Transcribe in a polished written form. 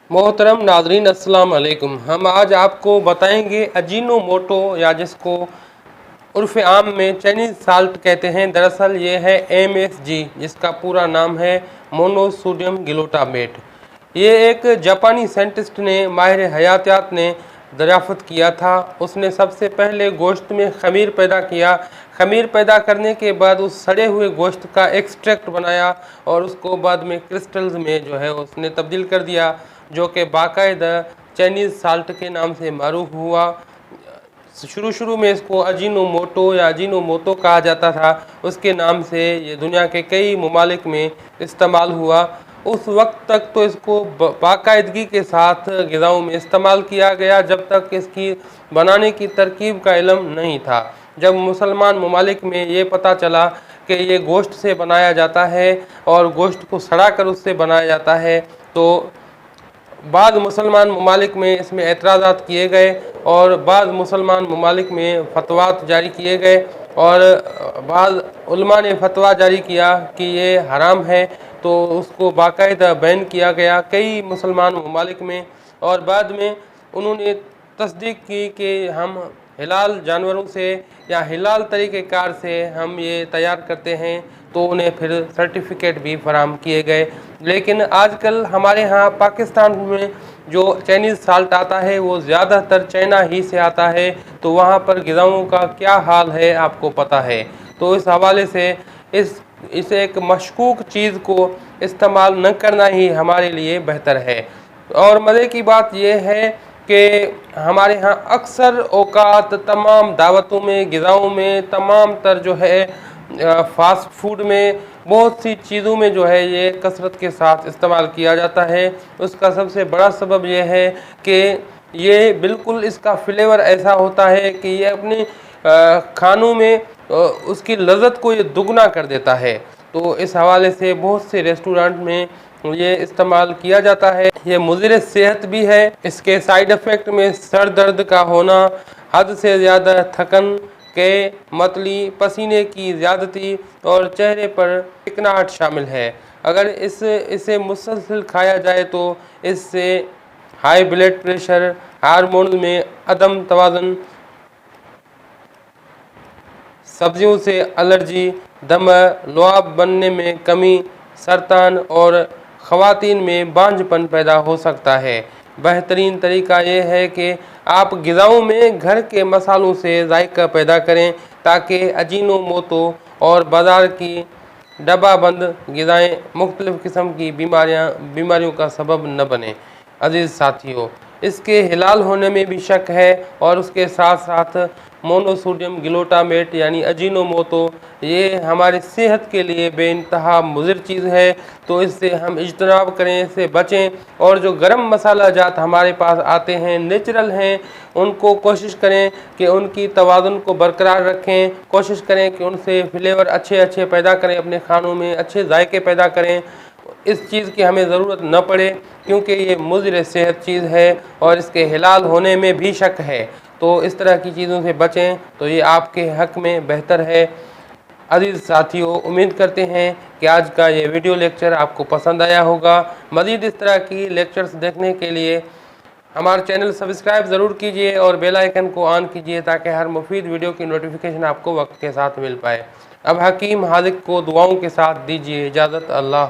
मोहतरम नाजरीन अस्सलाम वालेकुम। हम आज आपको बताएंगे अजीनोमोटो या जिसको उर्फ़ आम में चाइनीज़ साल्ट कहते हैं। दरअसल ये है MSG, जिसका पूरा नाम है मोनोसोडियम ग्लूटामेट। ये एक जापानी साइंटिस्ट ने माहिर हयातियात ने दरियाफ़त किया था। उसने सबसे पहले गोश्त में खमीर पैदा किया। खमीर पैदा करने के बाद उस सड़े हुए गोश्त का एक्सट्रैक्ट बनाया और उसको बाद में क्रिस्टल्स में जो है उसने तब्दील कर दिया, जो कि बाकायदा चाइनीज़ साल्ट के नाम से मारूफ हुआ। शुरू में इसको अजीनोमोटो या अजीनोमोटो कहा जाता था। उसके नाम से ये दुनिया के कई ममालिक में इस्तेमाल हुआ। उस वक्त तक तो इसको बाकायदगी के साथ ग़िज़ाओं में इस्तेमाल किया गया, जब तक इसकी बनाने की तरकीब का इल्म नहीं था। जब मुसलमान ममालिक में ये पता चला कि ये गोश्त से बनाया जाता है और गोश्त को सड़ा कर उससे बनाया जाता है, तो बाद मुसलमान ममालिक में इसमें एतराज़ात किए गए और बाद मुसलमान ममालिक में फतवात जारी किए गए और बाद उलमा ने फतवा जारी किया कि ये हराम है, तो उसको बाकायदा बैन किया गया कई मुसलमान ममालिक में। और बाद में उन्होंने तस्दीक की कि हम हिलाल जानवरों से या हिलाल तरीक़ेकार से हम ये तैयार करते हैं, तो उन्हें फिर सर्टिफिकेट भी फराहम किए गए। लेकिन आजकल हमारे यहाँ पाकिस्तान में जो चाइनीज़ साल्ट आता है वो ज़्यादातर चाइना ही से आता है, तो वहाँ पर ग़िज़ाओं का क्या हाल है आपको पता है। तो इस हवाले से इस एक मशकूक चीज़ को इस्तेमाल न करना ही हमारे लिए बेहतर है। और मज़े की बात यह है कि हमारे यहाँ अक्सर औकात तमाम दावतों में, ग़िज़ाओं में, तमाम तर जो है फास्ट फूड में, बहुत सी चीज़ों में जो है ये कसरत के साथ इस्तेमाल किया जाता है। उसका सबसे बड़ा सबब यह है कि ये बिल्कुल इसका फ्लेवर ऐसा होता है कि ये अपने खानों में उसकी लज़्ज़त को ये दुगना कर देता है। तो इस हवाले से बहुत से रेस्टोरेंट में ये इस्तेमाल किया जाता है। ये मुज़िर सेहत भी है। इसके साइड इफ़ेक्ट में सर दर्द का होना, हद से ज़्यादा थकन के मतली, पसीने की ज़्यादती और चेहरे पर चिकनाहट शामिल है। अगर इसे मुसलसल खाया जाए तो इससे हाई ब्लड प्रेशर, हार्मोन में अदम तवाज़ुन, सब्जियों से एलर्जी, दमा, लुआब बनने में कमी, सरतान और ख़वातीन में बांझपन पैदा हो सकता है। बेहतरीन तरीका यह है कि आप ग़िज़ाओं में घर के मसालों से जायका पैदा करें, ताकि अजीनोमोटो और बाज़ार की डब्बाबंद ग़िज़ाएँ मुख्तलिफ़ किस्म की बीमारियों का सबब न बने। अज़ीज़ साथियों, इसके हिलाल होने में भी शक है और उसके साथ साथ मोनोसोडियम ग्लूटामेट यानी अजीनोमोटो ये हमारी सेहत के लिए बेइंतहा मुज़िर चीज़ है। तो इससे हम इज्तनाब करें, इससे बचें। और जो गरम मसाला जात हमारे पास आते हैं, नेचुरल हैं, उनको कोशिश करें कि उनकी तवाज़ुन को बरकरार रखें। कोशिश करें कि उनसे फ्लेवर अच्छे पैदा करें, अपने खानों में अच्छे जायके पैदा करें। इस चीज़ की हमें ज़रूरत न पड़े, क्योंकि ये मुज़िर सेहत चीज़ है और इसके हिलाल होने में भी शक है। तो इस तरह की चीज़ों से बचें, तो ये आपके हक़ में बेहतर है। अज़ीज़ साथियों, उम्मीद करते हैं कि आज का ये वीडियो लेक्चर आपको पसंद आया होगा। मज़ीद इस तरह की लेक्चर्स देखने के लिए हमारा चैनल सब्सक्राइब ज़रूर कीजिए और बेल आइकन को ऑन कीजिए, ताकि हर मुफीद वीडियो की नोटिफिकेशन आपको वक्त के साथ मिल पाए। अब हकीम हाज़िक को दुआओं के साथ दीजिए इजाज़त। अल्लाह।